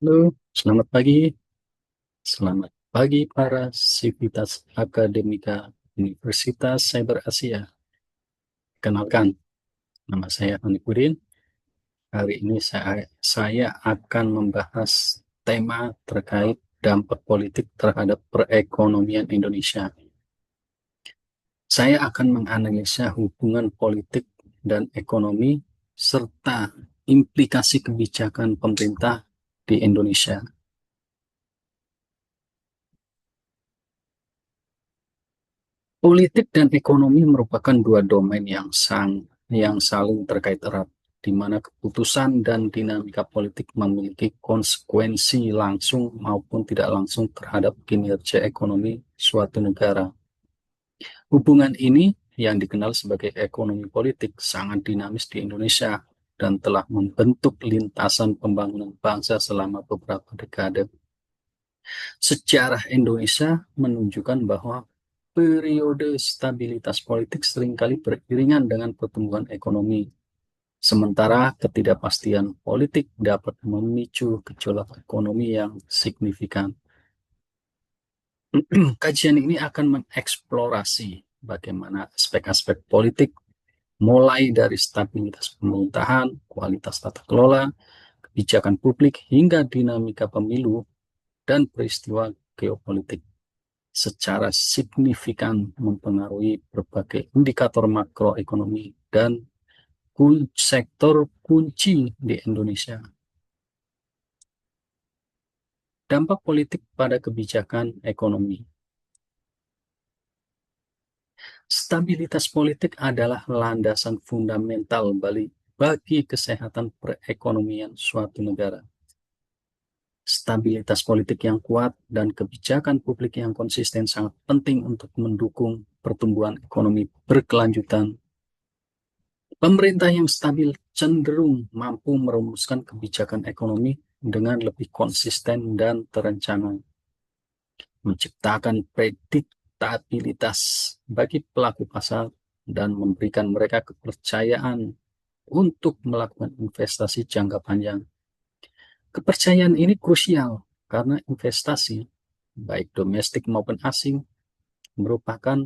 Halo, selamat pagi. Selamat pagi para sivitas akademika Universitas Cyber Asia. Kenalkan, nama saya Hanifudin. Hari ini saya akan membahas tema terkait dampak politik terhadap perekonomian Indonesia. Saya akan menganalisa hubungan politik dan ekonomi serta implikasi kebijakan pemerintah di Indonesia. Politik dan ekonomi merupakan dua domain yang saling terkait erat, di mana keputusan dan dinamika politik memiliki konsekuensi langsung maupun tidak langsung terhadap kinerja ekonomi suatu negara. Hubungan ini yang dikenal sebagai ekonomi politik sangat dinamis di Indonesia dan telah membentuk lintasan pembangunan bangsa selama beberapa dekade. Sejarah Indonesia menunjukkan bahwa periode stabilitas politik seringkali beriringan dengan pertumbuhan ekonomi, sementara ketidakpastian politik dapat memicu gejolak ekonomi yang signifikan. Kajian ini akan mengeksplorasi bagaimana aspek-aspek politik, mulai dari stabilitas pemerintahan, kualitas tata kelola, kebijakan publik, hingga dinamika pemilu dan peristiwa geopolitik secara signifikan mempengaruhi berbagai indikator makroekonomi dan sektor kunci di Indonesia. Dampak politik pada kebijakan ekonomi. Stabilitas politik adalah landasan fundamental bagi kesehatan perekonomian suatu negara. Stabilitas politik yang kuat dan kebijakan publik yang konsisten sangat penting untuk mendukung pertumbuhan ekonomi berkelanjutan. Pemerintah yang stabil cenderung mampu merumuskan kebijakan ekonomi dengan lebih konsisten dan terencana, menciptakan prediktabilitas bagi pelaku pasar, dan memberikan mereka kepercayaan untuk melakukan investasi jangka panjang. Kepercayaan ini krusial karena investasi, baik domestik maupun asing, merupakan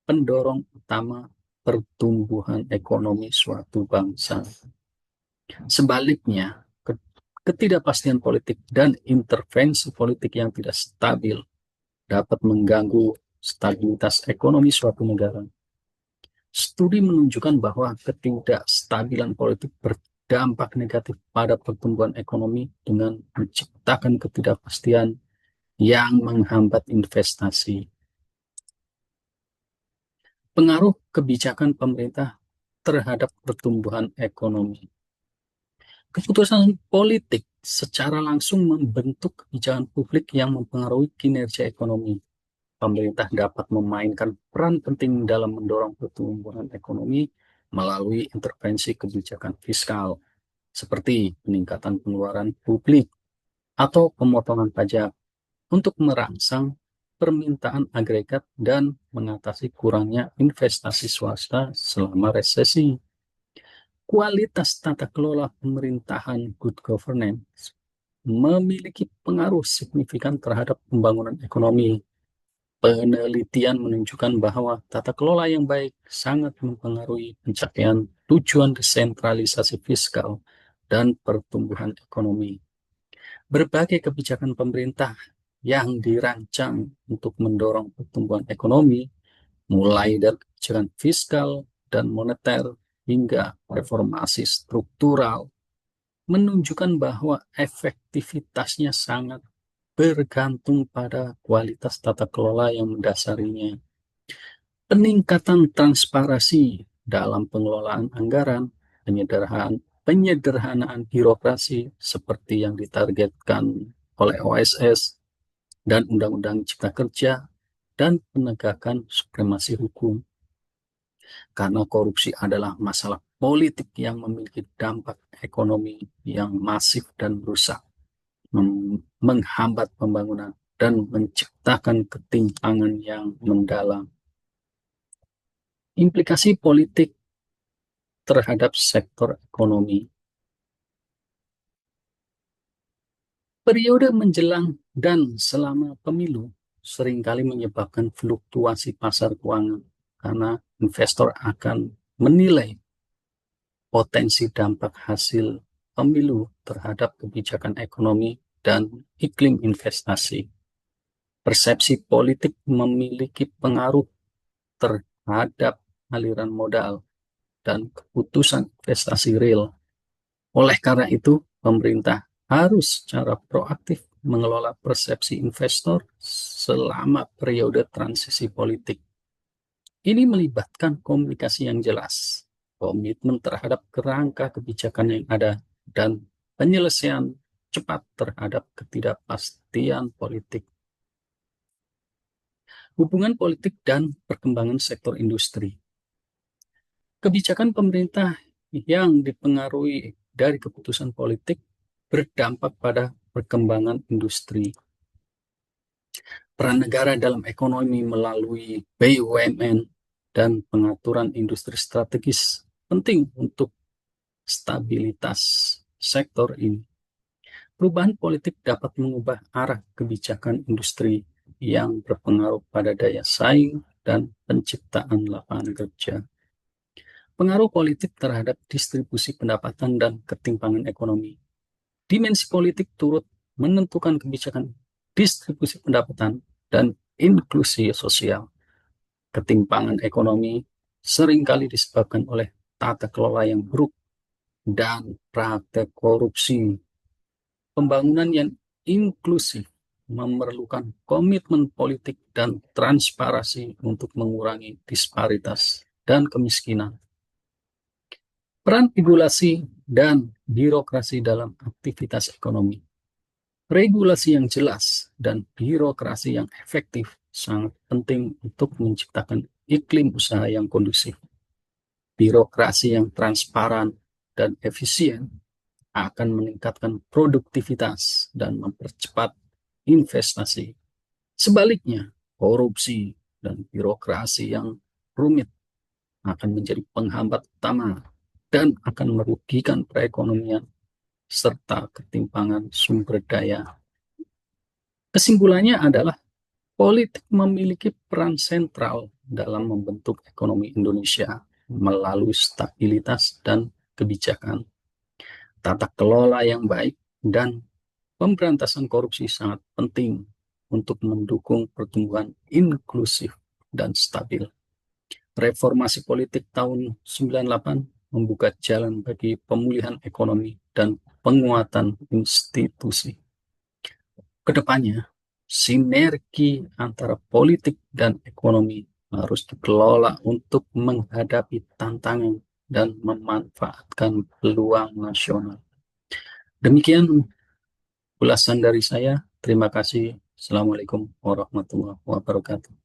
pendorong utama pertumbuhan ekonomi suatu bangsa. Sebaliknya, ketidakpastian politik dan intervensi politik yang tidak stabil dapat mengganggu stabilitas ekonomi suatu negara. Studi menunjukkan bahwa ketidakstabilan politik berdampak negatif pada pertumbuhan ekonomi dengan menciptakan ketidakpastian yang menghambat investasi. Pengaruh kebijakan pemerintah terhadap pertumbuhan ekonomi. Keputusan politik secara langsung membentuk kebijakan publik yang mempengaruhi kinerja ekonomi. Pemerintah dapat memainkan peran penting dalam mendorong pertumbuhan ekonomi melalui intervensi kebijakan fiskal, seperti peningkatan pengeluaran publik atau pemotongan pajak untuk merangsang permintaan agregat dan mengatasi kurangnya investasi swasta selama resesi. Kualitas tata kelola pemerintahan good governance memiliki pengaruh signifikan terhadap pembangunan ekonomi. Penelitian menunjukkan bahwa tata kelola yang baik sangat mempengaruhi pencapaian tujuan desentralisasi fiskal dan pertumbuhan ekonomi. Berbagai kebijakan pemerintah yang dirancang untuk mendorong pertumbuhan ekonomi, mulai dari kebijakan fiskal dan moneter hingga reformasi struktural, menunjukkan bahwa efektivitasnya sangat bergantung pada kualitas tata kelola yang mendasarinya. Peningkatan transparansi dalam pengelolaan anggaran, penyederhanaan birokrasi seperti yang ditargetkan oleh OSS dan Undang-Undang Cipta Kerja, dan penegakan supremasi hukum. Karena korupsi adalah masalah politik yang memiliki dampak ekonomi yang masif dan merusak, menghambat pembangunan, dan menciptakan ketimpangan yang mendalam. Implikasi politik terhadap sektor ekonomi. Periode menjelang dan selama pemilu seringkali menyebabkan fluktuasi pasar keuangan karena investor akan menilai potensi dampak hasil pemilu terhadap kebijakan ekonomi dan iklim investasi. Persepsi politik memiliki pengaruh terhadap aliran modal dan keputusan investasi real. Oleh karena itu, pemerintah harus secara proaktif mengelola persepsi investor selama periode transisi politik. Ini melibatkan komunikasi yang jelas, komitmen terhadap kerangka kebijakan yang ada, dan penyelesaian cepat terhadap ketidakpastian politik. Hubungan politik dan perkembangan sektor industri. Kebijakan pemerintah yang dipengaruhi dari keputusan politik berdampak pada perkembangan industri. Peran negara dalam ekonomi melalui BUMN dan pengaturan industri strategis penting untuk stabilitas sektor ini. Perubahan politik dapat mengubah arah kebijakan industri yang berpengaruh pada daya saing dan penciptaan lapangan kerja. Pengaruh politik terhadap distribusi pendapatan dan ketimpangan ekonomi. Dimensi politik turut menentukan kebijakan distribusi pendapatan dan inklusi sosial. Ketimpangan ekonomi seringkali disebabkan oleh tata kelola yang buruk dan praktek korupsi. Pembangunan yang inklusif memerlukan komitmen politik dan transparansi untuk mengurangi disparitas dan kemiskinan. Peran regulasi dan birokrasi dalam aktivitas ekonomi. Regulasi yang jelas dan birokrasi yang efektif sangat penting untuk menciptakan iklim usaha yang kondusif. Birokrasi yang transparan dan efisien akan meningkatkan produktivitas dan mempercepat investasi. Sebaliknya, korupsi dan birokrasi yang rumit akan menjadi penghambat utama dan akan merugikan perekonomian serta ketimpangan sumber daya. Kesimpulannya adalah politik memiliki peran sentral dalam membentuk ekonomi Indonesia melalui stabilitas dan kebijakan. Tata kelola yang baik dan pemberantasan korupsi sangat penting untuk mendukung pertumbuhan inklusif dan stabil. Reformasi politik tahun 98 membuka jalan bagi pemulihan ekonomi dan penguatan institusi. Kedepannya, sinergi antara politik dan ekonomi harus dikelola untuk menghadapi tantangan dan memanfaatkan peluang nasional. Demikian ulasan dari saya. Terima kasih. Assalamualaikum warahmatullahi wabarakatuh.